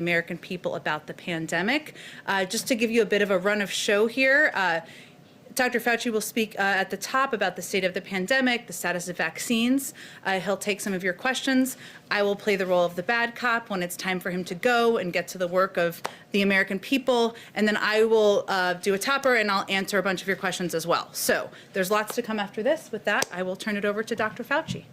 American people about the pandemic. Just to give you a bit of a run of show here, Dr. Fauci will speak at the top about the state of the pandemic, the status of vaccines. He'll take some of your questions. I will play the role of the bad cop when it's time for him to go and get to the work of the American people. And then I will do a topper and I'll answer a bunch of your questions as well. So there's lots to come after this. With that, I will turn it over to Dr. Fauci.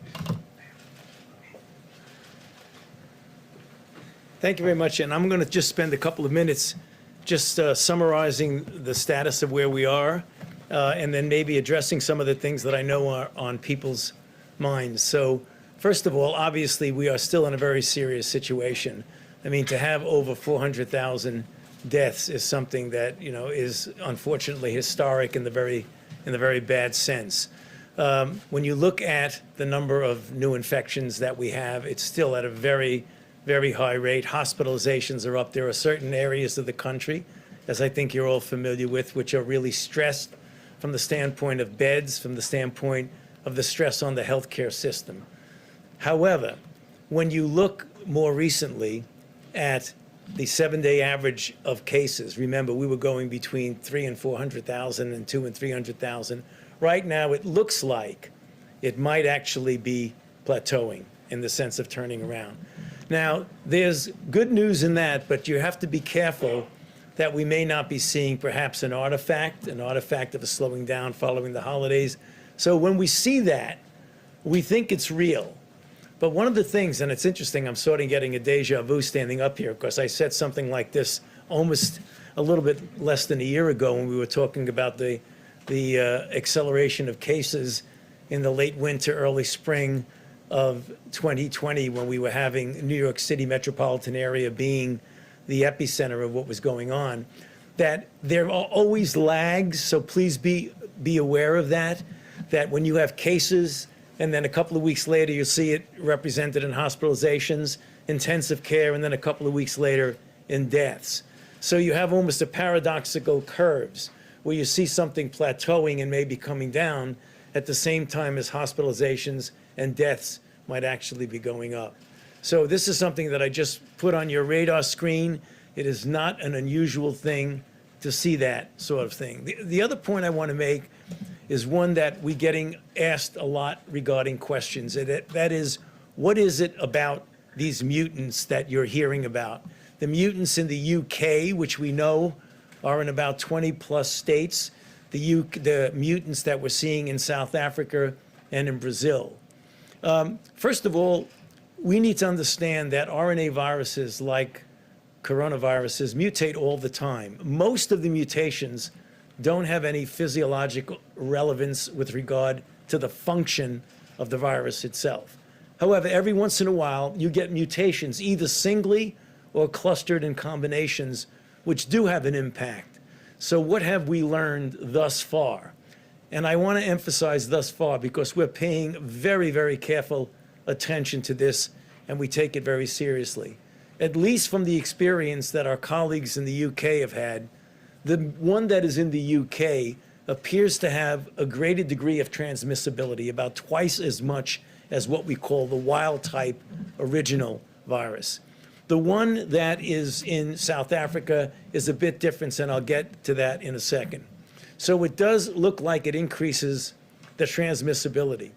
Thank you very much, and I'm going to just spend a couple of minutes just summarizing the status of where we are, and then maybe addressing some of the things that I know are on people's minds. So first of all, obviously, we are still in a very serious situation. I mean, to have over 400,000 deaths is something that, you know, is unfortunately historic in the very bad sense. When you look at the number of new infections that we have, it's still at a very high rate. Hospitalizations are up. There are certain areas of the country, as I think you're all familiar with, which are really stressed from the standpoint of beds, from the standpoint of the stress on the healthcare system. However, when you look more recently at the 7-day average of cases, remember we were going between 300,000 and 400,000 and 200,000 and 300,000. Right now it looks like it might actually be plateauing in the sense of turning around. Now, there's good news in that, but you have to be careful that we may not be seeing perhaps an artifact of a slowing down following the holidays. So when we see that, we think it's real. But one of the things, and it's interesting, I'm sort of getting a deja vu standing up here because I said something like this almost a little bit less than a year ago when we were talking about the acceleration of cases in the late winter, early spring of 2020, when we were having New York City metropolitan area being the epicenter of what was going on, that there are always lags, so please be aware of that, that when you have cases and then a couple of weeks later you see it represented in hospitalizations, intensive care, and then a couple of weeks later in deaths. So you have almost a paradoxical curves where you see something plateauing and maybe coming down at the same time as hospitalizations and deaths might actually be going up. So this is something that I just put on your radar screen. It is not an unusual thing to see that sort of thing. The other point I want to make is one that we're getting asked a lot regarding questions. That is, what is it about these mutants that you're hearing about? The mutants in the UK, which we know are in about 20 plus states, the mutants that we're seeing in South Africa and in Brazil. First of all, we need to understand that RNA viruses like coronaviruses mutate all the time. Most of the mutations don't have any physiological relevance with regard to the function of the virus itself. However, every once in a while, you get mutations, either singly or clustered in combinations, which do have an impact. So what have we learned thus far? And I want to emphasize thus far because we're paying very careful attention to this and we take it very seriously. At least from the experience that our colleagues in the UK have had, the one that is in the UK appears to have a greater degree of transmissibility, about twice as much as what we call the wild type original virus. The one that is in South Africa is a bit different, and I'll get to that in a second. So it does look like it increases the transmissibility.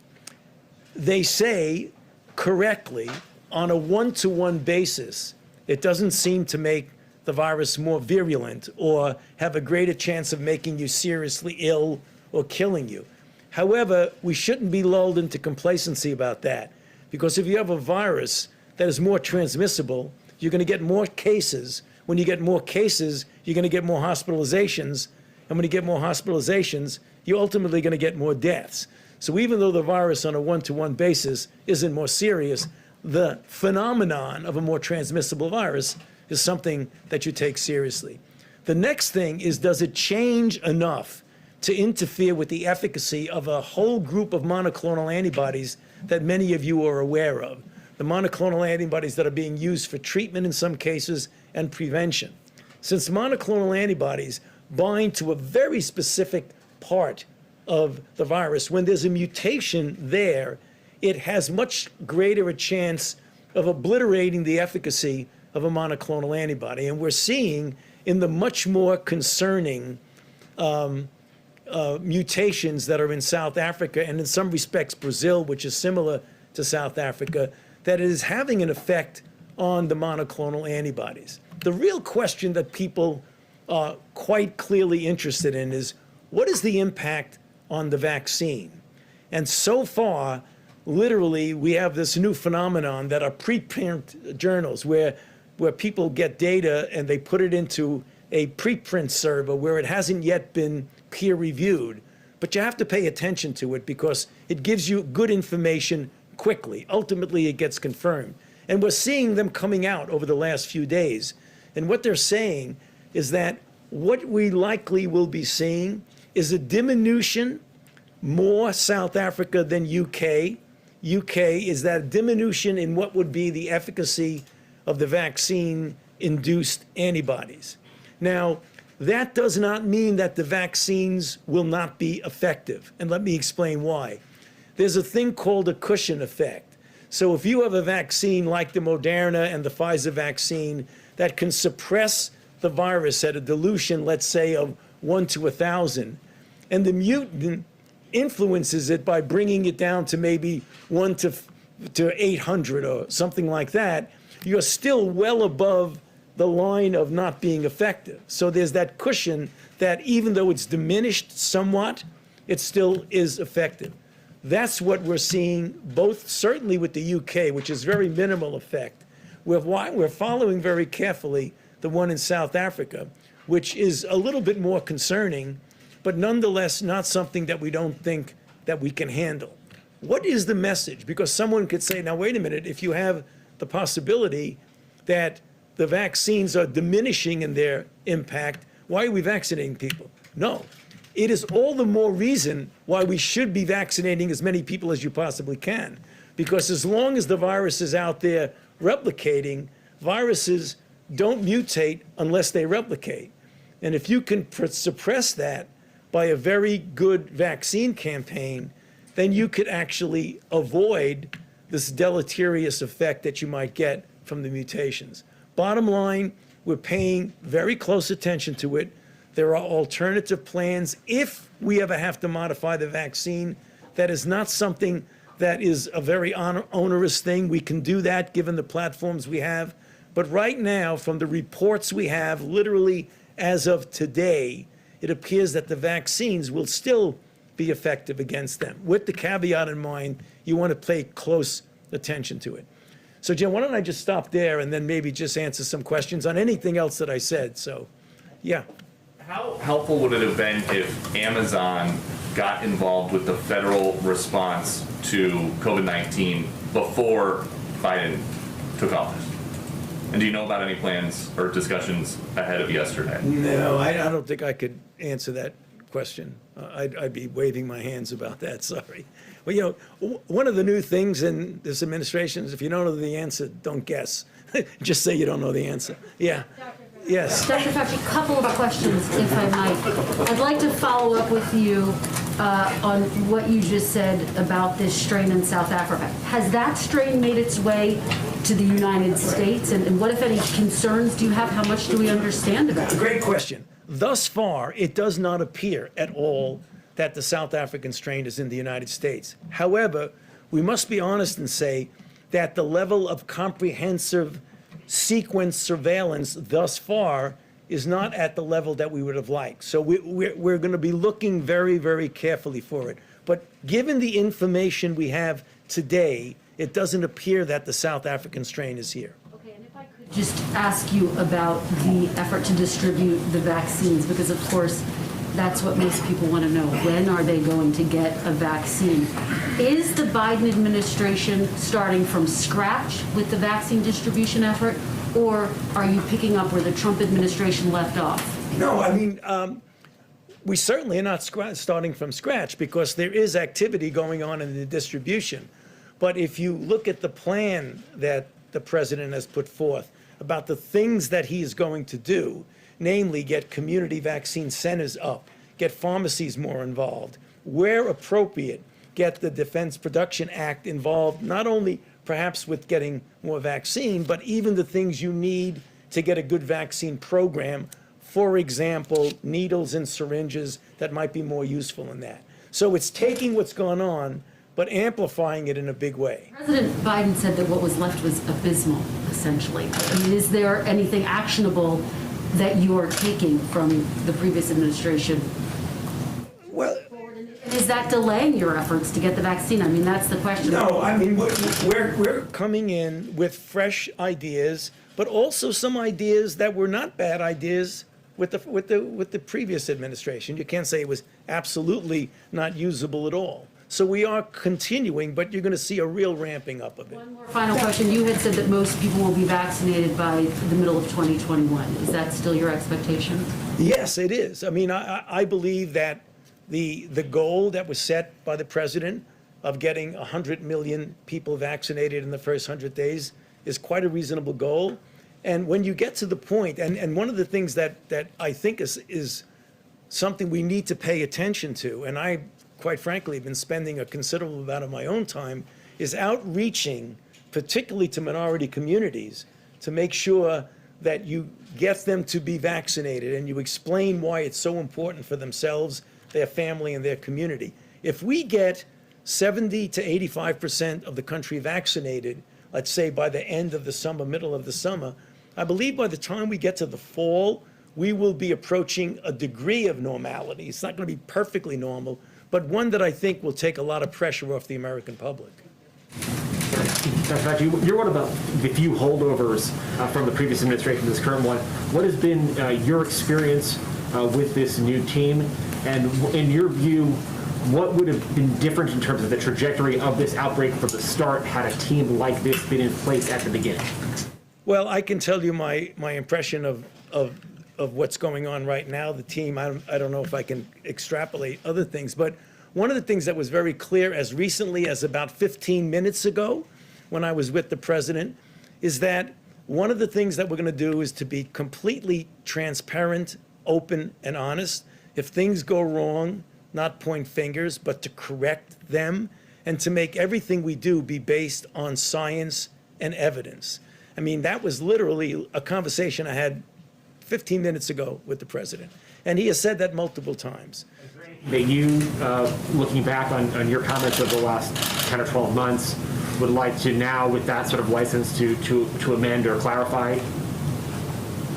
They say correctly, on a one-to-one basis, it doesn't seem to make the virus more virulent or have a greater chance of making you seriously ill or killing you. However, we shouldn't be lulled into complacency about that, because if you have a virus that is more transmissible, you're going to get more cases. When you get more cases, you're going to get more hospitalizations. And when you get more hospitalizations, you're ultimately going to get more deaths. So even though the virus on a one-to-one basis isn't more serious, the phenomenon of a more transmissible virus is something that you take seriously. The next thing is, does it change enough to interfere with the efficacy of a whole group of monoclonal antibodies that many of you are aware of? The monoclonal antibodies that are being used for treatment in some cases and prevention. Since monoclonal antibodies bind to a very specific part of the virus, when there's a mutation there, it has much greater a chance of obliterating the efficacy of a monoclonal antibody. And we're seeing in the much more concerning mutations that are in South Africa and in some respects Brazil, which is similar to South Africa, that it is having an effect on the monoclonal antibodies. The real question that people are quite clearly interested in is, what is the impact on the vaccine? And so far, literally, we have this new phenomenon that are preprint journals where people get data and they put it into a preprint server where it hasn't yet been peer reviewed. But you have to pay attention to it because it gives you good information quickly. Ultimately, it gets confirmed. And we're seeing them coming out over the last few days. And what they're saying is that what we likely will be seeing is a diminution, more South Africa than UK. UK is that diminution in what would be the efficacy of the vaccine-induced antibodies. Now, that does not mean that the vaccines will not be effective. And let me explain why. There's a thing called a cushion effect. So if you have a vaccine like the Moderna and the Pfizer vaccine that can suppress the virus at a dilution, let's say, of 1 to 1,000, and the mutant influences it by bringing it down to maybe 1 to 800 or something like that, you're still well above the line of not being effective. So there's that cushion that even though it's diminished somewhat, it still is effective. That's what we're seeing, both certainly with the UK, which is very minimal effect. We're following very carefully the one in South Africa, which is a little bit more concerning, but nonetheless not something that we don't think that we can handle. What is the message? Because someone could say, now wait a minute, if you have the possibility that the vaccines are diminishing in their impact, why are we vaccinating people? No. It is all the more reason why we should be vaccinating as many people as you possibly can. Because as long as the virus is out there replicating, viruses don't mutate unless they replicate. And if you can suppress that by a very good vaccine campaign, then you could actually avoid this deleterious effect that you might get from the mutations. Bottom line, we're paying very close attention to it. There are alternative plans. If we ever have to modify the vaccine, that is not something that is a very onerous thing. We can do that given the platforms we have. But right now, from the reports we have, literally as of today, it appears that the vaccines will still be effective against them. With the caveat in mind, you want to pay close attention to it. So, Jen, why don't I just stop there and then maybe just answer some questions on anything else that I said. So, yeah. How helpful would it have been if Amazon got involved with the federal response to COVID-19 before Biden took office? And do you know about any plans or discussions ahead of yesterday? No, I don't think I could answer that question. I'd be waving my hands about that, sorry. Well, you know, one of the new things in this administration is if you don't know the answer, don't guess. Just say you don't know the answer. Yeah. Yes. Dr. Fauci, a couple of questions, if I might. I'd like to follow up with you on what you just said about this strain in South Africa. Has that strain made its way to the United States? And what, if any, concerns do you have? How much do we understand about it? Great question. Thus far, it does not appear at all that the South African strain is in the United States. However, we must be honest and say that the level of comprehensive sequence surveillance thus far is not at the level that we would have liked. So we're going to be looking very, very carefully for it. But given the information we have today, it doesn't appear that the South African strain is here. Okay, and if I could just ask you about the effort to distribute the vaccines, because of course that's what most people want to know. When are they going to get a vaccine? Is the Biden administration starting from scratch with the vaccine distribution effort, or are you picking up where the Trump administration left off? No, I mean, we certainly are not starting from scratch because there is activity going on in the distribution. But if you look at the plan that the president has put forth about the things that he is going to do, namely get community vaccine centers up, get pharmacies more involved, where appropriate, get the Defense Production Act involved, not only perhaps with getting more vaccine, but even the things you need to get a good vaccine program. For example, needles and syringes that might be more useful in that. So it's taking what's gone on, but amplifying it in a big way. President Biden said that what was left was abysmal, essentially. I mean, is there anything actionable that you are taking from the previous administration? Well, And is that delaying your efforts to get the vaccine? I mean, that's the question. no, I mean, we're coming in with fresh ideas, but also some ideas that were not bad ideas with the previous administration. You can't say it was absolutely not usable at all. So we are continuing, but you're going to see a real ramping up of it. One more final question. You had said that most people will be vaccinated by the middle of 2021. Is that still your expectation? Yes, it is. I mean, I believe that the goal that was set by the president of getting 100 million people vaccinated in the first 100 days is quite a reasonable goal. And when you get to the point, and one of the things that I think is something we need to pay attention to, and I, quite frankly, have been spending a considerable amount of my own time, is outreaching, particularly to minority communities, to make sure that you get them to be vaccinated and you explain why it's so important for themselves, their family, and their community. If we get 70 to 85% of the country vaccinated, let's say by the end of the summer, middle of the summer, I believe by the time we get to the fall, we will be approaching a degree of normality. It's not going to be perfectly normal, but one that I think will take a lot of pressure off the American public. Dr. Fauci, you're one of the few holdovers from the previous administration to this current one. What has been your experience with this new team? And in your view, what would have been different in terms of the trajectory of this outbreak from the start had a team like this been in place at the beginning? Well, I can tell you my impression of what's going on right now. The team, I don't know if I can extrapolate other things, but one of the things that was very clear as recently as about 15 minutes ago when I was with the president is that one of the things that we're going to do is to be completely transparent, open, and honest. If things go wrong, not point fingers, but to correct them and to make everything we do be based on science and evidence. I mean, that was literally a conversation I had 15 minutes ago with the president. And he has said that multiple times. That you, looking back on your comments over the last 10 or 12 months, would like to now, with that sort of license, to amend or clarify?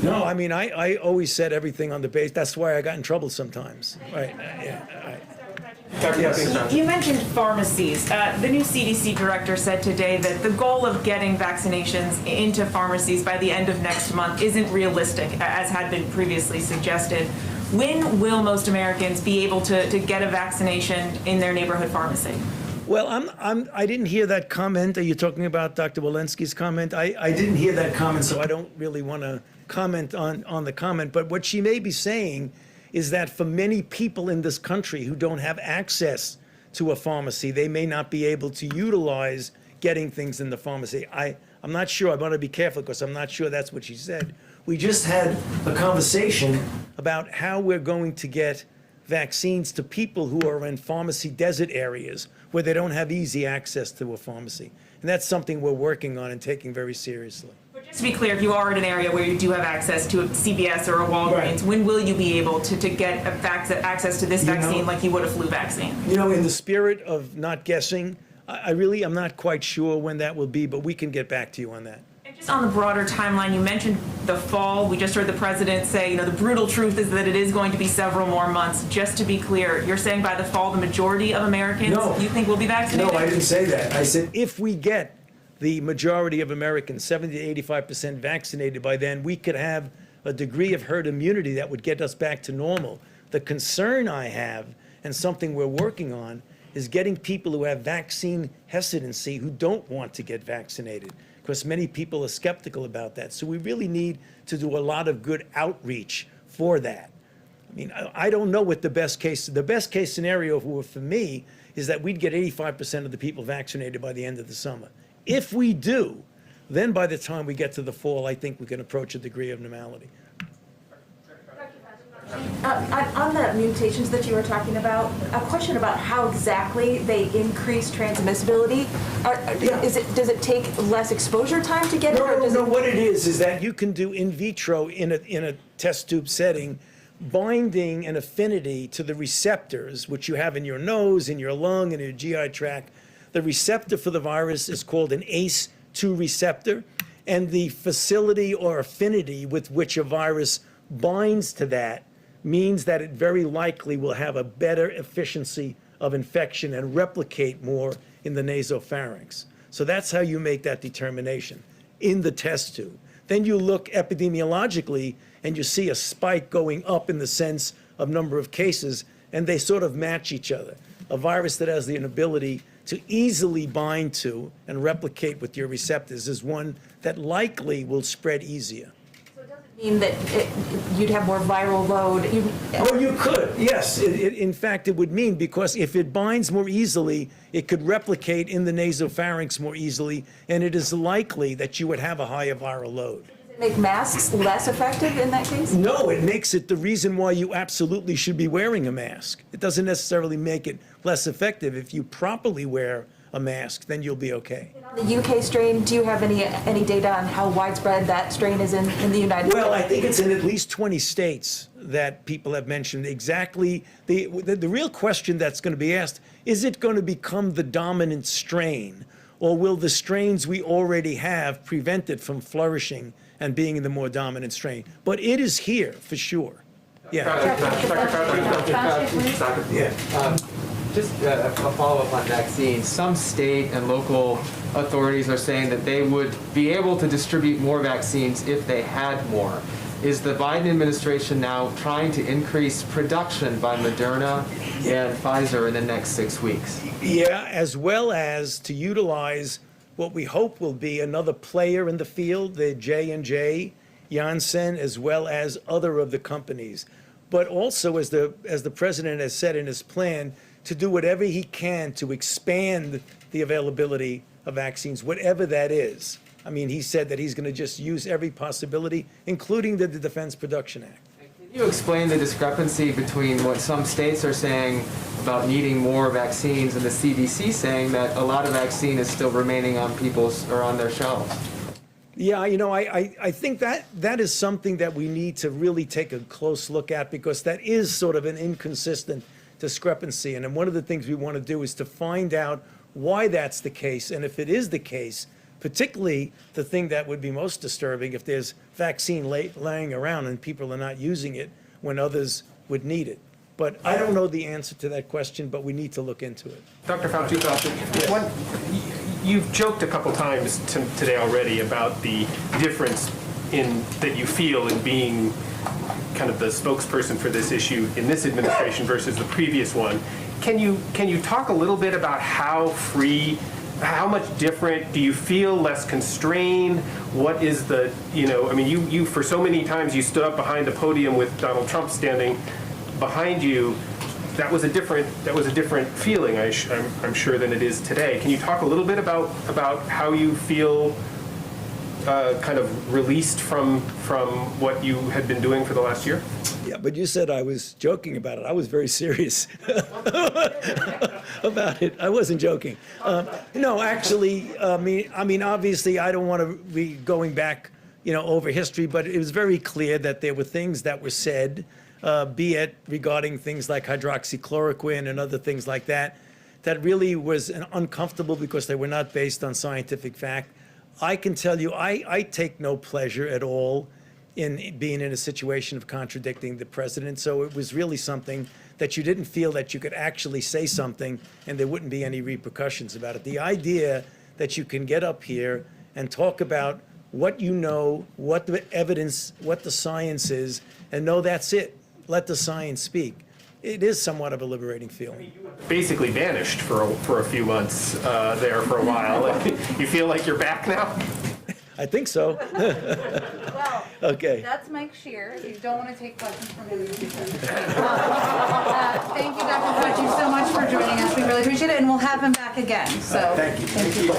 No, I mean, I always said everything on the base. That's why I got in trouble sometimes. Right. Yeah. Yes. You mentioned pharmacies. The new CDC director said today that the goal of getting vaccinations into pharmacies by the end of next month isn't realistic, as had been previously suggested. When will most Americans be able to get a vaccination in their neighborhood pharmacy? Well, I didn't hear that comment. Are you talking about Dr. Walensky's comment? I didn't hear that comment, so I don't really want to comment on the comment. But what she may be saying is that for many people in this country who don't have access to a pharmacy, they may not be able to utilize getting things in the pharmacy. I'm not sure. I want to be careful because I'm not sure that's what she said. We just had a conversation about how we're going to get vaccines to people who are in pharmacy desert areas where they don't have easy access to a pharmacy. And that's something we're working on and taking very seriously. But just to be clear, if you are in an area where you do have access to a CVS or a Walgreens, Right. when will you be able to get access to this vaccine like you would a flu vaccine? You know, in the spirit of not guessing, I really am not quite sure when that will be, but we can get back to you on that. And just on the broader timeline, you mentioned the fall. We just heard the president say, the brutal truth is that it is going to be several more months. Just to be clear, you're saying by the fall, the majority of Americans you think will be vaccinated? No, I didn't say that. I said if we get the majority of Americans, 70 to 85% vaccinated by then, we could have a degree of herd immunity that would get us back to normal. The concern I have, and something we're working on, is getting people who have vaccine hesitancy who don't want to get vaccinated, because many people are skeptical about that. So we really need to do a lot of good outreach for that. I mean, I don't know what the best case scenario for me is that we'd get 85% of the people vaccinated by the end of the summer. If we do, then by the time we get to the fall, I think we can approach a degree of normality. On the mutations that you were talking about, a question about how exactly they increase transmissibility. Does it take less exposure time to get it? Or does No, what it is that you can do in vitro in a test tube setting, binding an affinity to the receptors, which you have in your nose, in your lung, and your GI tract. The receptor for the virus is called an ACE2 receptor, and the facility or affinity with which a virus binds to that means that it very likely will have a better efficiency of infection and replicate more in the nasopharynx. So that's how you make that determination in the test tube. Then you look epidemiologically and you see a spike going up in the sense of number of cases, and they sort of match each other. A virus that has the ability to easily bind to and replicate with your receptors is one that likely will spread easier. mean that you'd have more viral load? Oh, you could, yes. In fact, it would mean, because if it binds more easily, it could replicate in the nasopharynx more easily, and it is likely that you would have a higher viral load. Does it make masks less effective in that case? No, it makes it the reason why you absolutely should be wearing a mask. It doesn't necessarily make it less effective. If you properly wear a mask, then you'll be okay. On the UK strain, do you have any data on how widespread that strain is in the United States? Well, I think it's in at least 20 states that people have mentioned exactly. The real question that's going to be asked, is it going to become the dominant strain, or will the strains we already have prevent it from flourishing and being the more dominant strain? But it is here for sure. Yeah. Yeah. Just a follow-up on vaccines. Some state and local authorities are saying that they would be able to distribute more vaccines if they had more. Is the Biden administration now trying to increase production by Moderna and Pfizer in the next 6 weeks? Yeah, as well as to utilize what we hope will be another player in the field, the J&J, Janssen, as well as other of the companies. But also, as the president has said in his plan, to do whatever he can to expand the availability of vaccines, whatever that is. I mean, he said that he's going to just use every possibility, including the Defense Production Act. Can you explain the discrepancy between what some states are saying about needing more vaccines and the CDC saying that a lot of vaccine is still remaining on people's or on their shelves? Yeah, you know, I think that is something that we need to really take a close look at, because that is sort of an inconsistent discrepancy. And one of the things we want to do is to find out why that's the case. And if it is the case, particularly the thing that would be most disturbing, if there's vaccine laying around and people are not using it when others would need it. But I don't know the answer to that question, but we need to look into it. Dr. Fauci, you've joked a couple times today already about the difference that you feel in being kind of the spokesperson for this issue in this administration versus the previous one. Can you talk a little bit about how much different do you feel, less constrained? What is the, I mean, you for so many times you stood up behind a podium with Donald Trump standing behind you. That was a different feeling, I'm sure, than it is today. Can you talk a little bit about how you feel kind of released from what you had been doing for the last year? Yeah, but you said I was joking about it. I was very serious about it. I wasn't joking. No, actually, I mean, obviously, I don't want to be going back, over history, but it was very clear that there were things that were said, be it regarding things like hydroxychloroquine and other things like that, that really was uncomfortable because they were not based on scientific fact. I can tell you, I take no pleasure at all in being in a situation of contradicting the president. So it was really something that you didn't feel that you could actually say something and there wouldn't be any repercussions about it. The idea that you can get up here and talk about what you know, what the evidence, what the science is, and know that's it. Let the science speak. It is somewhat of a liberating feeling. Basically vanished for a few months there for a while. You feel like you're back now? I think so. Well, Okay. that's Mike Shear. You don't want to take questions from him. Thank you, Dr. Fauci, so much for joining us. We really appreciate it, and we'll have him back again. So Thank you.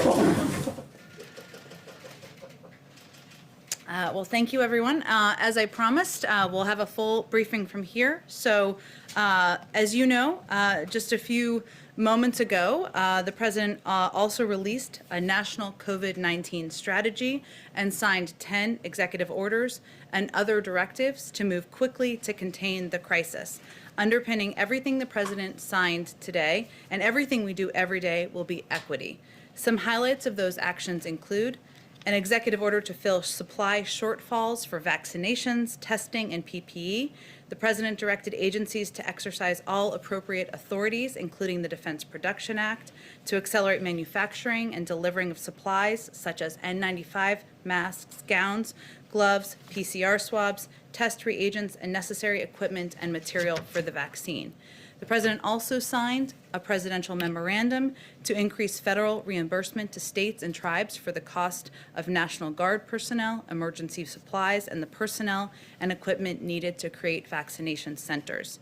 Well, thank you, everyone. As I promised, we'll have a full briefing from here. So, as you know, just a few moments ago, the president also released a national COVID-19 strategy and signed 10 executive orders and other directives to move quickly to contain the crisis. Underpinning everything the president signed today and everything we do every day will be equity. Some highlights of those actions include an executive order to fill supply shortfalls for vaccinations, testing, and PPE. The president directed agencies to exercise all appropriate authorities, including the Defense Production Act, to accelerate manufacturing and delivering of supplies such as N95, masks, gowns, gloves, PCR swabs, test reagents, and necessary equipment and material for the vaccine. The president also signed a presidential memorandum to increase federal reimbursement to states and tribes for the cost of National Guard personnel, emergency supplies, and the personnel and equipment needed to create vaccination centers.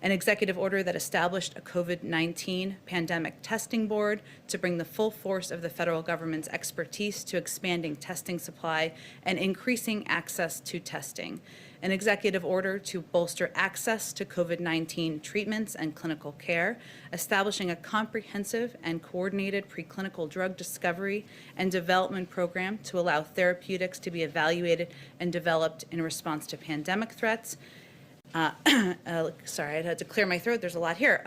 An executive order that established a COVID-19 pandemic testing board to bring the full force of the federal government's expertise to expanding testing supply and increasing access to testing. An executive order to bolster access to COVID-19 treatments and clinical care, establishing a comprehensive and coordinated preclinical drug discovery and development program to allow therapeutics to be evaluated and developed in response to pandemic threats. Sorry, I had to clear my throat. There's a lot here.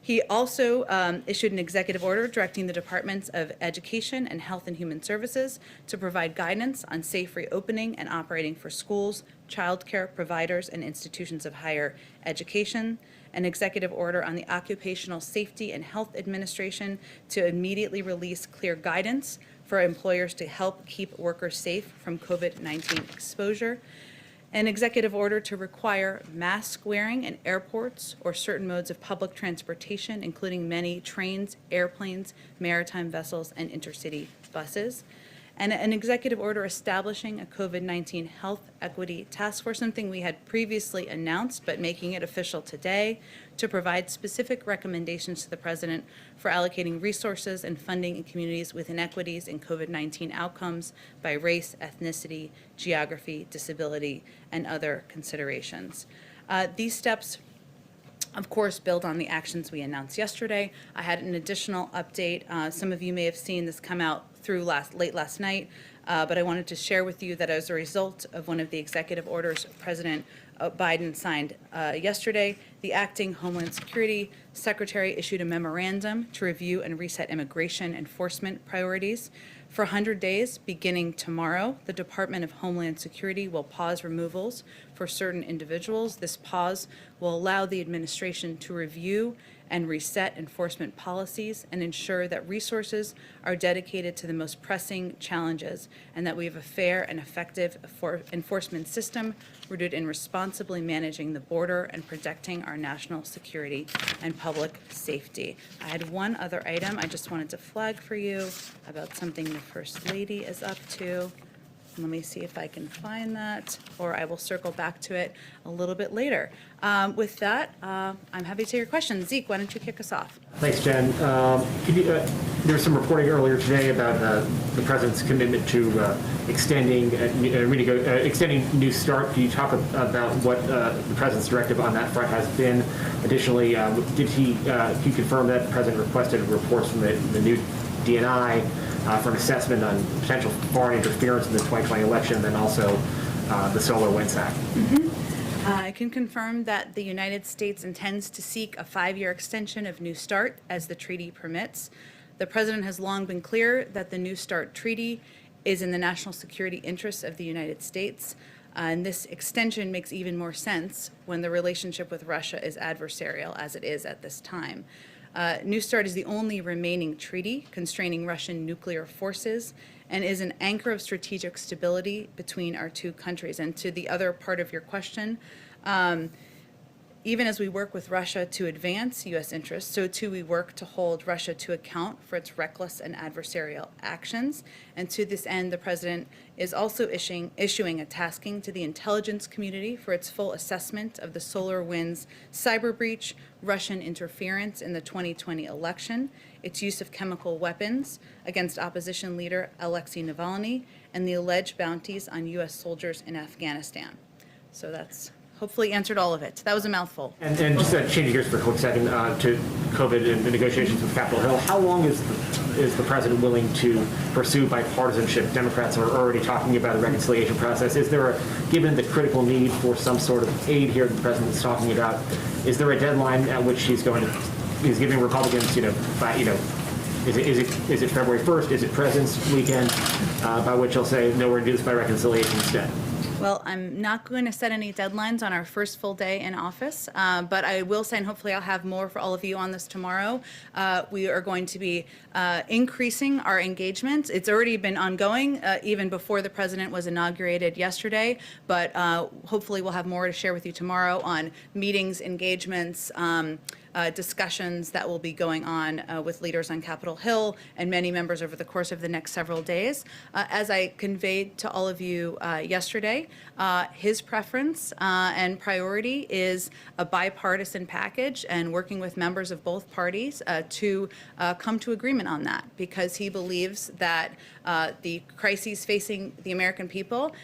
He also issued an executive order directing the Departments of Education and Health and Human Services to provide guidance on safe reopening and operating for schools, childcare providers, and institutions of higher education. An executive order on the Occupational Safety and Health Administration to immediately release clear guidance for employers to help keep workers safe from COVID-19 exposure. An executive order to require mask wearing in airports or certain modes of public transportation, including many trains, airplanes, maritime vessels, and intercity buses. And an executive order establishing a COVID-19 health equity task force, something we had previously announced, but making it official today, to provide specific recommendations to the president for allocating resources and funding in communities with inequities in COVID-19 outcomes by race, ethnicity, geography, disability, and other considerations. These steps, of course, build on the actions we announced yesterday. I had an additional update. Some of you may have seen this come out through late last night, but I wanted to share with you that as a result of one of the executive orders President Biden signed yesterday, the acting Homeland Security Secretary issued a memorandum to review and reset immigration enforcement priorities. For 100 days, beginning tomorrow, the Department of Homeland Security will pause removals for certain individuals. This pause will allow the administration to review and reset enforcement policies and ensure that resources are dedicated to the most pressing challenges and that we have a fair and effective enforcement system rooted in responsibly managing the border and protecting our national security and public safety. I had one other item I just wanted to flag for you about something the First Lady is up to. Let me see if I can find that, or I will circle back to it a little bit later. With that, I'm happy to take your questions. Zeke, why don't you kick us off? Thanks, Jen. There was some reporting earlier today about the president's commitment to extending New START. Can you talk about what the president's directive on that front has been? Additionally, can you confirm that the president requested reports from the new DNI for an assessment on potential foreign interference in the 2020 election, and then also the Solar Winds Act? I can confirm that the United States intends to seek a 5-year extension of New START as the treaty permits. The president has long been clear that the New START treaty is in the national security interests of the United States. And this extension makes even more sense when the relationship with Russia is adversarial, as it is at this time. New START is the only remaining treaty constraining Russian nuclear forces and is an anchor of strategic stability between our two countries. And to the other part of your question, even as we work with Russia to advance U.S. interests, so too we work to hold Russia to account for its reckless and adversarial actions. And to this end, the president is also issuing a tasking to the intelligence community for its full assessment of the SolarWinds cyber breach, Russian interference in the 2020 election, its use of chemical weapons against opposition leader Alexei Navalny, and the alleged bounties on U.S. soldiers in Afghanistan. So that's hopefully answered all of it. That was a mouthful. And just changing gears for a quick second to COVID and the negotiations with Capitol Hill, how long is the president willing to pursue bipartisanship? Democrats are already talking about a reconciliation process. Is there given the critical need for some sort of aid here that the president's talking about, is there a deadline at which he's giving Republicans, is it February 1st? Is it President's weekend by which he'll say, no, we're going to do this by reconciliation instead? Well, I'm not going to set any deadlines on our first full day in office, but I will say, and hopefully I'll have more for all of you on this tomorrow, we are going to be increasing our engagement. It's already been ongoing even before the president was inaugurated yesterday, but hopefully we'll have more to share with you tomorrow on meetings, engagements, discussions that will be going on with leaders on Capitol Hill and many members over the course of the next several days. As I conveyed to all of you yesterday, his preference and priority is a bipartisan package and working with members of both parties to come to agreement on that, because he believes that the crises facing the American people,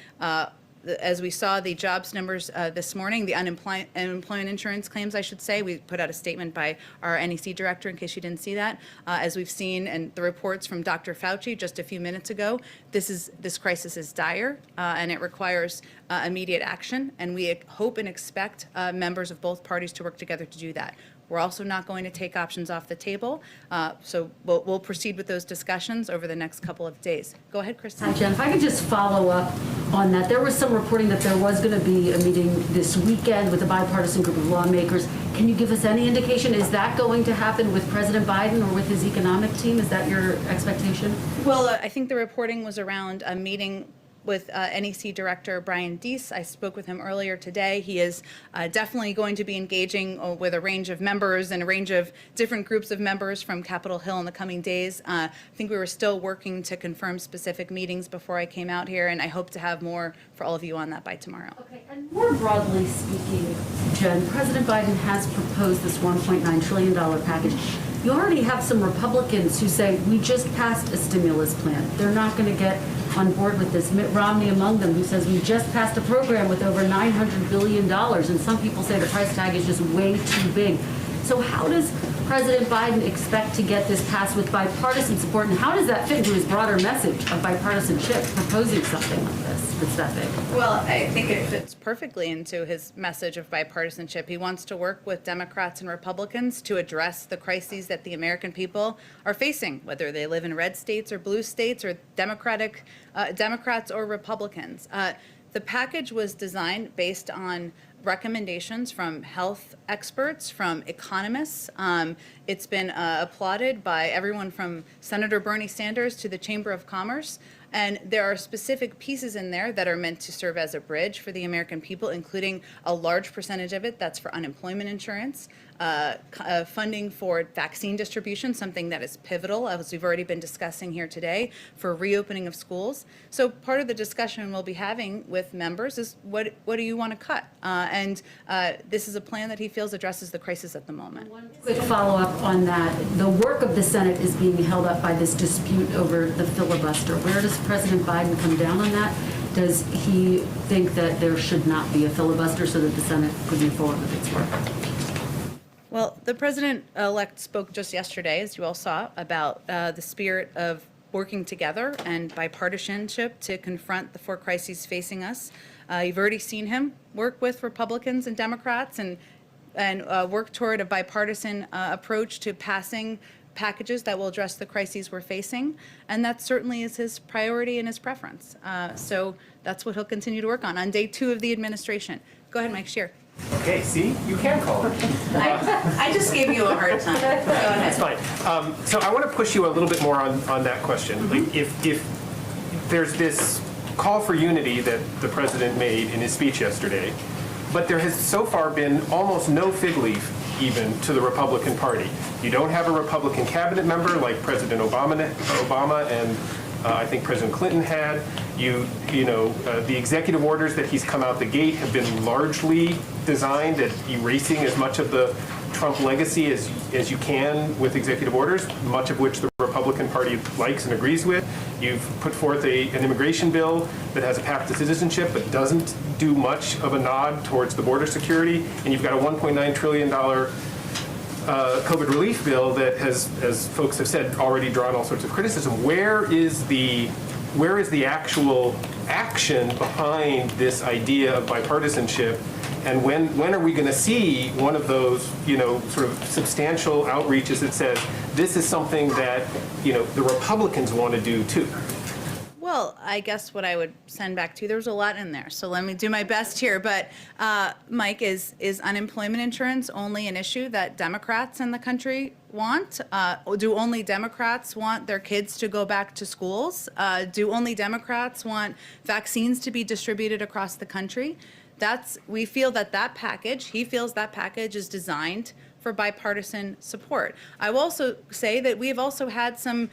as we saw the jobs numbers this morning, the unemployment insurance claims, I should say, we put out a statement by our NEC director in case you didn't see that. As we've seen and the reports from Dr. Fauci just a few minutes ago, this crisis is dire and it requires immediate action. And we hope and expect members of both parties to work together to do that. We're also not going to take options off the table, so we'll proceed with those discussions over the next couple of days. Go ahead, Kristen. Hi, Jen. If I could just follow up on that. There was some reporting that there was going to be a meeting this weekend with a bipartisan group of lawmakers. Can you give us any indication? Is that going to happen with President Biden or with his economic team? Is that your expectation? Well, I think the reporting was around a meeting with NEC Director Brian Deese. I spoke with him earlier today. He is definitely going to be engaging with a range of members and a range of different groups of members from Capitol Hill in the coming days. I think we were still working to confirm specific meetings before I came out here, and I hope to have more for all of you on that by tomorrow. Okay, and more broadly speaking, Jen, President Biden has proposed this $1.9 trillion package. You already have some Republicans who say, we just passed a stimulus plan. They're not going to get on board with this. Mitt Romney among them, who says we just passed a program with over $900 billion, and some people say the price tag is just way too big. So how does President Biden expect to get this passed with bipartisan support, and how does that fit into his broader message of bipartisanship, proposing something like this that's that big? Well, I think it fits perfectly into his message of bipartisanship. He wants to work with Democrats and Republicans to address the crises that the American people are facing, whether they live in red states or blue states or Democrats or Republicans. The package was designed based on recommendations from health experts, from economists. It's been applauded by everyone from Senator Bernie Sanders to the Chamber of Commerce. And there are specific pieces in there that are meant to serve as a bridge for the American people, including a large percentage of it that's for unemployment insurance, funding for vaccine distribution, something that is pivotal, as we've already been discussing here today, for reopening of schools. So part of the discussion we'll be having with members is what do you want to cut? And this is a plan that he feels addresses the crisis at the moment. One quick follow-up on that. The work of the Senate is being held up by this dispute over the filibuster. Where does President Biden come down on that? Does he think that there should not be a filibuster so that the Senate could move forward with its work? Well, the president-elect spoke just yesterday, as you all saw, about the spirit of working together and bipartisanship to confront the four crises facing us. You've already seen him work with Republicans and Democrats and work toward a bipartisan approach to passing packages that will address the crises we're facing, and that certainly is his priority and his preference. So that's what he'll continue to work on day 2 of the administration. Go ahead, Mike Scheer. Okay, see, you can call it. I just gave you a hard time. Go ahead. That's fine. So I want to push you a little bit more on that question. Like if there's this call for unity that the president made in his speech yesterday, but there has so far been almost no fig leaf even to the Republican Party. You don't have a Republican cabinet member like President Obama and I think President Clinton had. The executive orders that he's come out the gate have been largely designed at erasing as much of the Trump legacy as you can with executive orders, much of which the Republican Party likes and agrees with. You've put forth an immigration bill that has a path to citizenship but doesn't do much of a nod towards the border security. And you've got a $1.9 trillion COVID relief bill that has, as folks have said, already drawn all sorts of criticism. Where is the actual action behind this idea of bipartisanship? And when are we going to see one of those, sort of substantial outreaches that says this is something that, the Republicans want to do too? Well, I guess what I would send back to you, there was a lot in there, so let me do my best here. But Mike, is unemployment insurance only an issue that Democrats in the country want? Do only Democrats want their kids to go back to schools? Do only Democrats want vaccines to be distributed across the country? We feel that he feels that package is designed for bipartisan support. I will also say that we have also had some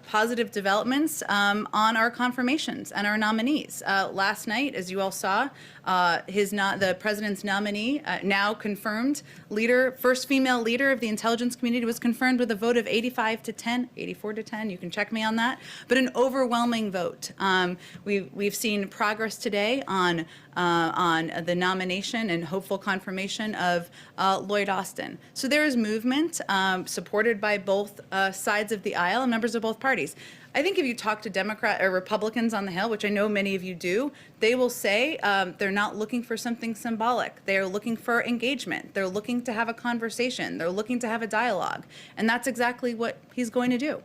positive developments on our confirmations and our nominees. Last night, as you all saw, the president's nominee, now confirmed leader, first female leader of the intelligence community, was confirmed with a vote of 84 to 10. You can check me on that, but an overwhelming vote. We've seen progress today on the nomination and hopeful confirmation of Lloyd Austin. So there is movement supported by both sides of the aisle and members of both parties. I think if you talk to Democrat or Republicans on the Hill, which I know many of you do, they will say they're not looking for something symbolic. They're looking for engagement. They're looking to have a conversation. They're looking to have a dialogue. And that's exactly what he's going to do.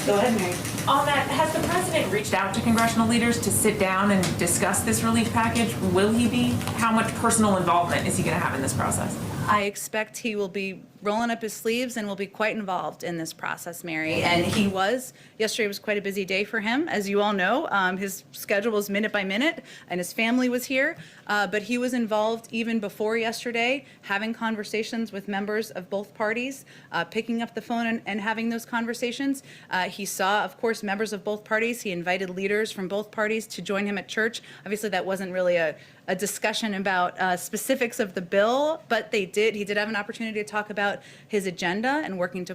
Go ahead, Mary. On that, has the president reached out to congressional leaders to sit down and discuss this relief package? Will he be? How much personal involvement is he going to have in this process? I expect he will be rolling up his sleeves and will be quite involved in this process, Mary. And yesterday was quite a busy day for him, as you all know. His schedule was minute by minute, and his family was here. But he was involved even before yesterday, having conversations with members of both parties, picking up the phone and having those conversations. He saw, of course, members of both parties. He invited leaders from both parties to join him at church. Obviously, that wasn't really a discussion about specifics of the bill, but he did have an opportunity to talk about his agenda and working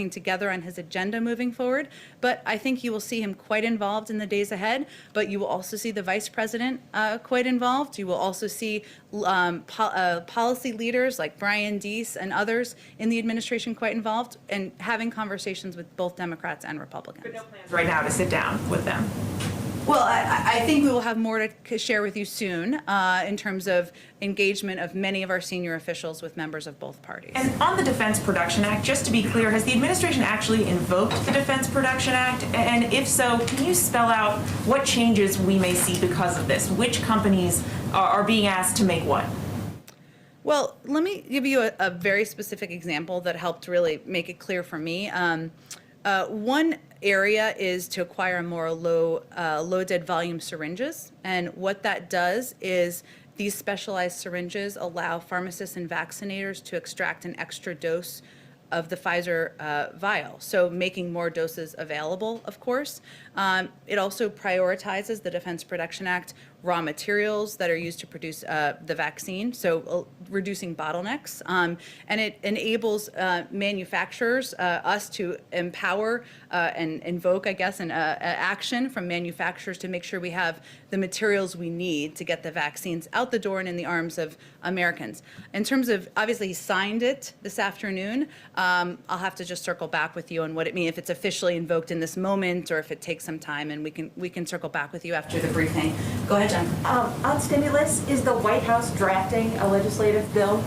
together on his agenda moving forward. But I think you will see him quite involved in the days ahead, but you will also see the vice president quite involved. You will also see policy leaders like Brian Deese and others in the administration quite involved and having conversations with both Democrats and Republicans. But no plans right now to sit down with them. Well, I think we will have more to share with you soon in terms of engagement of many of our senior officials with members of both parties. And on the Defense Production Act, just to be clear, has the administration actually invoked the Defense Production Act? And if so, can you spell out what changes we may see because of this? Which companies are being asked to make what? Well, let me give you a very specific example that helped really make it clear for me. One area is to acquire more low dead volume syringes. And what that does is these specialized syringes allow pharmacists and vaccinators to extract an extra dose of the Pfizer vial, so making more doses available, of course. It also prioritizes the Defense Production Act raw materials that are used to produce the vaccine, so reducing bottlenecks. And it enables manufacturers, us to empower and invoke, I guess, an action from manufacturers to make sure we have the materials we need to get the vaccines out the door and in the arms of Americans. In terms of, obviously, he signed it this afternoon. I'll have to just circle back with you on what it means, if it's officially invoked in this moment or if it takes some time, and we can circle back with you after the briefing. Go ahead, Jen. On stimulus, is the White House drafting a legislative bill?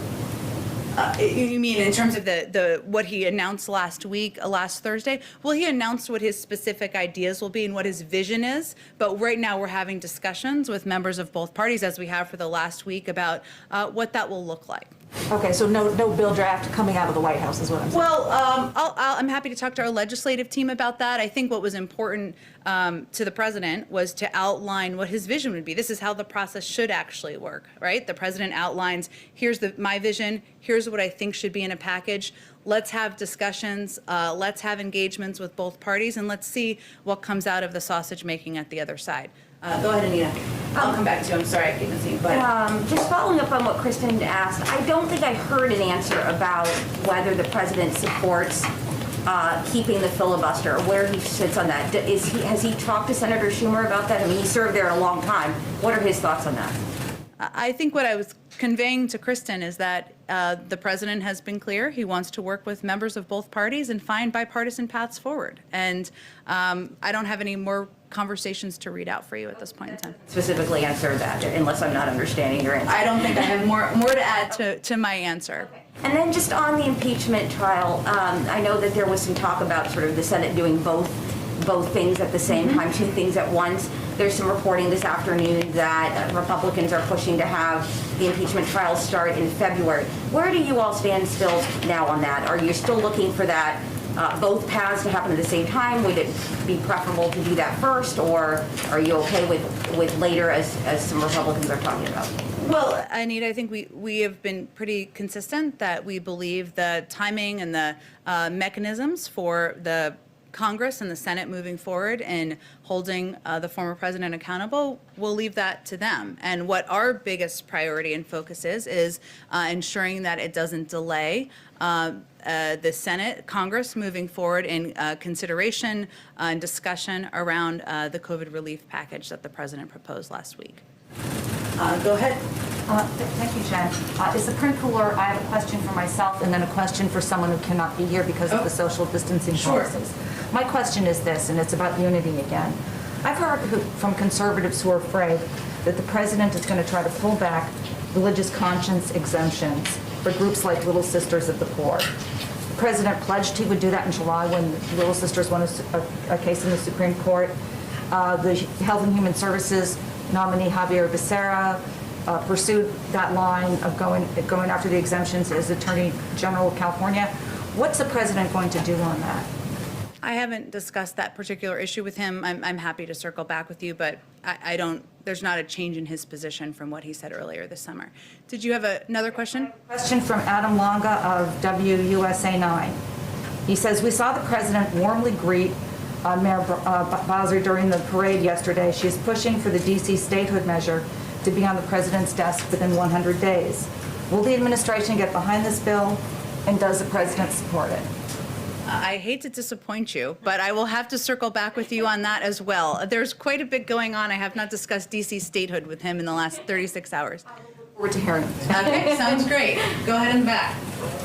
You mean in terms of the what he announced last Thursday? Well, he announced what his specific ideas will be and what his vision is. But right now we're having discussions with members of both parties, as we have for the last week, about what that will look like. Okay, so no bill draft coming out of the White House is what I'm saying. Well, I'm happy to talk to our legislative team about that. I think what was important to the president was to outline what his vision would be. This is how the process should actually work, right? The president outlines, here's my vision, here's what I think should be in a package. Let's have discussions, let's have engagements with both parties, and let's see what comes out of the sausage making at the other side. Go ahead, Anita. I'll come back to you. I'm sorry, I keep missing, but. Just following up on what Kristen asked, I don't think I heard an answer about whether the president supports keeping the filibuster, or where he sits on that. Has he talked to Senator Schumer about that? I mean, he served there a long time. What are his thoughts on that? I think what I was conveying to Kristen is that the president has been clear. He wants to work with members of both parties and find bipartisan paths forward. And I don't have any more conversations to read out for you at this point in time. Specifically answer that, unless I'm not understanding your answer. I don't think I have more to add to my answer. And then just on the impeachment trial, I know that there was some talk about sort of the Senate doing both things at the same time, two things at once. There's some reporting this afternoon that Republicans are pushing to have the impeachment trial start in February. Where do you all stand still now on that? Are you still looking for that, both paths to happen at the same time? Would it be preferable to do that first, or are you okay with later, as some Republicans are talking about? Well, Anita, I think we have been pretty consistent that we believe the timing and the mechanisms for the Congress and the Senate moving forward and holding the former president accountable, we'll leave that to them. And what our biggest priority and focus is ensuring that it doesn't delay the Senate, Congress moving forward in consideration and discussion around the COVID relief package that the president proposed last week. Go ahead. Thank you, Jen. Is the print cooler, I have a question for myself and then a question for someone who cannot be here because of the social distancing policies. My question is this, and it's about unity again. I've heard from conservatives who are afraid that the president is going to try to pull back religious conscience exemptions for groups like Little Sisters of the Poor. The president pledged he would do that in July when Little Sisters won a case in the Supreme Court. The Health and Human Services nominee Javier Becerra pursued that line of going after the exemptions as Attorney General of California. What's the president going to do on that? I haven't discussed that particular issue with him. I'm happy to circle back with you, but I don't, there's not a change in his position from what he said earlier this summer. Did you have another question? Question from Adam Longa of WUSA 9. He says, we saw the president warmly greet Mayor Bowser during the parade yesterday. She is pushing for the D.C. statehood measure to be on the president's desk within 100 days. Will the administration get behind this bill, and does the president support it? I hate to disappoint you, but I will have to circle back with you on that as well. There's quite a bit going on. I have not discussed D.C. statehood with him in the last 36 hours. I look forward to hearing it. Okay, sounds great. Go ahead in the back.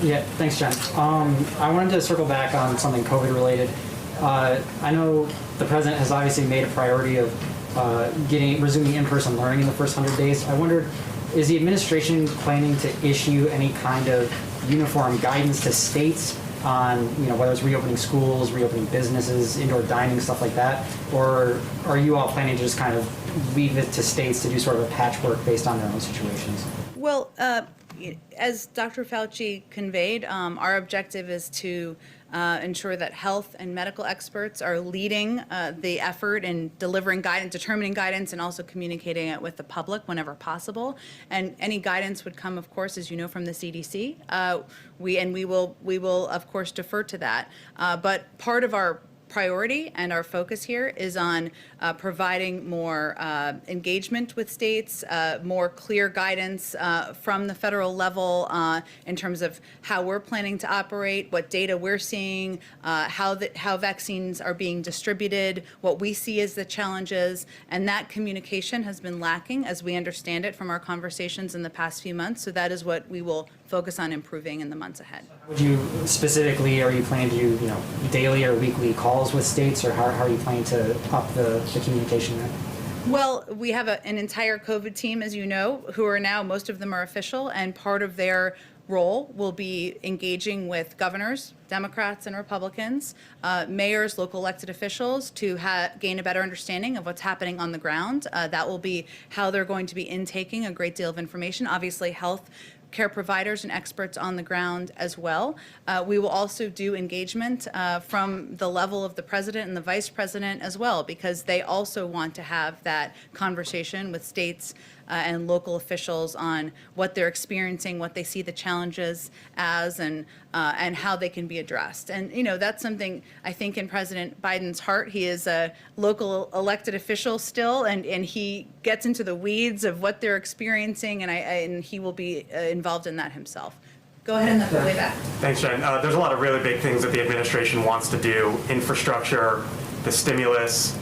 Yeah, thanks, Jen. I wanted to circle back on something COVID-related. I know the president has obviously made a priority of resuming in-person learning in the first 100 days. I wondered, is the administration planning to issue any kind of uniform guidance to states on, whether it's reopening schools, reopening businesses, indoor dining, stuff like that? Or are you all planning to just kind of leave it to states to do sort of a patchwork based on their own situations? Well, as Dr. Fauci conveyed, our objective is to ensure that health and medical experts are leading the effort in delivering guidance, determining guidance, and also communicating it with the public whenever possible. And any guidance would come, of course, as you know, from the CDC. We will, of course, defer to that. But part of our priority and our focus here is on providing more engagement with states, more clear guidance from the federal level in terms of how we're planning to operate, what data we're seeing, how vaccines are being distributed, what we see as the challenges, and that communication has been lacking as we understand it from our conversations in the past few months. So that is what we will focus on improving in the months ahead. Would you specifically, are you planning to do, daily or weekly calls with states, or how are you planning to up the communication there? Well, we have an entire COVID team, as you know, who are now, most of them are official, and part of their role will be engaging with governors, Democrats and Republicans, mayors, local elected officials to gain a better understanding of what's happening on the ground. That will be how they're going to be intaking a great deal of information. Obviously, health care providers and experts on the ground as well. We will also do engagement from the level of the president and the vice president as well, because they also want to have that conversation with states and local officials on what they're experiencing, what they see the challenges as, and how they can be addressed. And that's something I think in President Biden's heart. He is a local elected official still, and he gets into the weeds of what they're experiencing, and he will be involved in that himself. Go ahead and the way back. Thanks, Jen. There's a lot of really big things that the administration wants to do: infrastructure, the stimulus,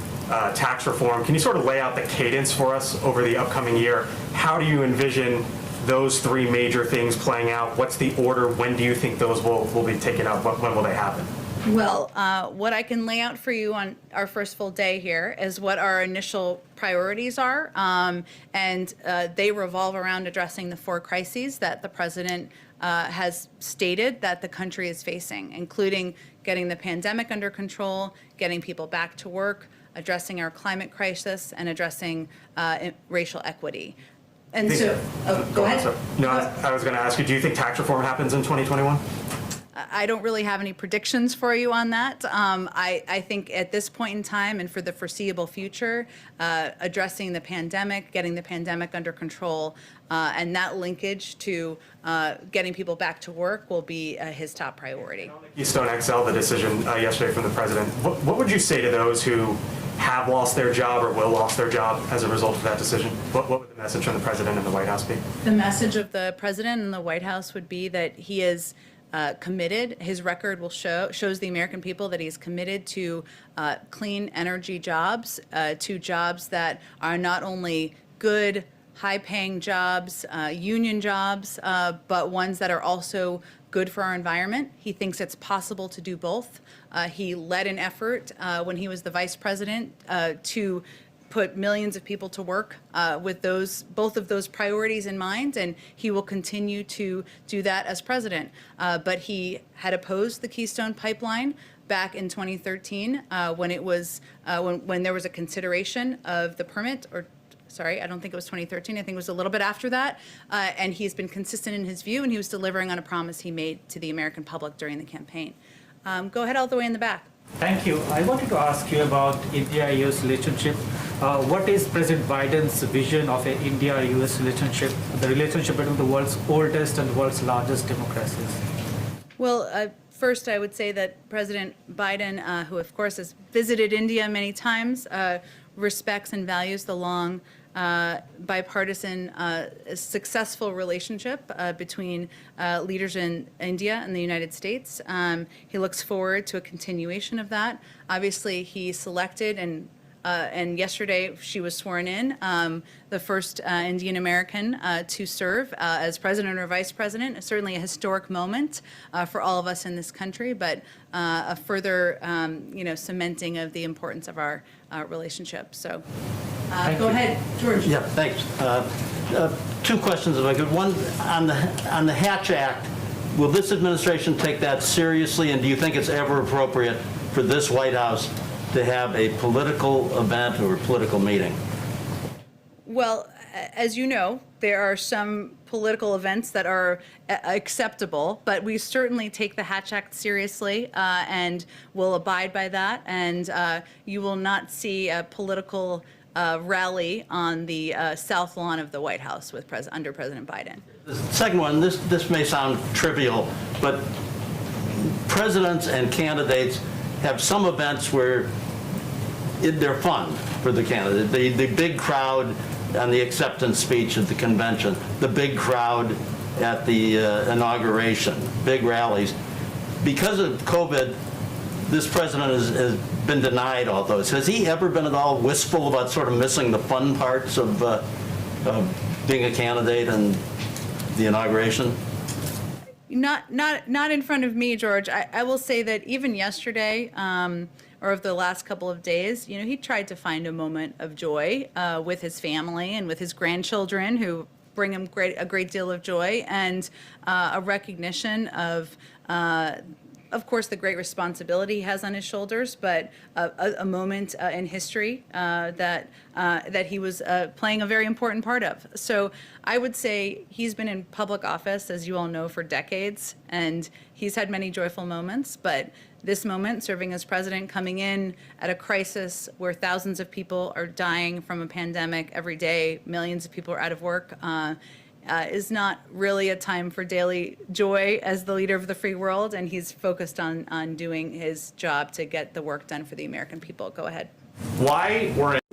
tax reform. Can you sort of lay out the cadence for us over the upcoming year? How do you envision those three major things playing out? What's the order? When do you think those will be taken up? When will they happen? Well, what I can lay out for you on our first full day here is what our initial priorities are, and they revolve around addressing the 4 crises that the president has stated that the country is facing, including getting the pandemic under control, getting people back to work, addressing our climate crisis, and addressing racial equity. And so, go ahead. No, I was going to ask you, do you think tax reform happens in 2021? I don't really have any predictions for you on that. I think at this point in time and for the foreseeable future, addressing the pandemic, getting the pandemic under control, and that linkage to getting people back to work will be his top priority. Keystone XL, the decision yesterday from the president, what would you say to those who have lost their job or will lose their job as a result of that decision? What would the message from the president and the White House be? The message of the president and the White House would be that he is committed. His record will shows the American people that he is committed to clean energy jobs, to jobs that are not only good, high-paying jobs, union jobs, but ones that are also good for our environment. He thinks it's possible to do both. He led an effort when he was the vice president to put millions of people to work with both of those priorities in mind, and he will continue to do that as president. But he had opposed the Keystone Pipeline back in 2013 when it was when there was a consideration of the permit, or sorry, I don't think it was 2013. I think it was a little bit after that. And he's been consistent in his view, and he was delivering on a promise he made to the American public during the campaign. Go ahead all the way in the back. Thank you. I wanted to ask you about India-US relationship. What is President Biden's vision of an India-US relationship, the relationship between the world's oldest and the world's largest democracies? Well, first I would say that President Biden, who of course has visited India many times, respects and values the long bipartisan, successful relationship between leaders in India and the United States. He looks forward to a continuation of that. Obviously, he selected and yesterday she was sworn in, the first Indian American to serve as president or vice president. Certainly a historic moment for all of us in this country, but a further, cementing of the importance of our relationship. So, go ahead, George. Yeah, thanks. 2 questions, if I could. One on the Hatch Act. Will this administration take that seriously, and do you think it's ever appropriate for this White House to have a political event or a political meeting? Well, as you know, there are some political events that are acceptable, but we certainly take the Hatch Act seriously and will abide by that. And you will not see a political rally on the south lawn of the White House with under President Biden. The second one, this may sound trivial, but presidents and candidates have some events where they're fun for the candidate. The big crowd on the acceptance speech at the convention, the big crowd at the inauguration, big rallies. Because of COVID, this president has been denied all those. Has he ever been at all wistful about sort of missing the fun parts of being a candidate and the inauguration? Not in front of me, George. I will say that even yesterday, or of the last couple of days, he tried to find a moment of joy with his family and with his grandchildren, who bring him a great deal of joy, and a recognition of of course, the great responsibility he has on his shoulders, but a moment in history that he was playing a very important part of. So I would say he's been in public office, as you all know, for decades, and he's had many joyful moments, but this moment, serving as president, coming in at a crisis where thousands of people are dying from a pandemic every day, millions of people are out of work, is not really a time for daily joy as the leader of the free world, and he's focused on doing his job to get the work done for the American people. Go ahead. Why weren't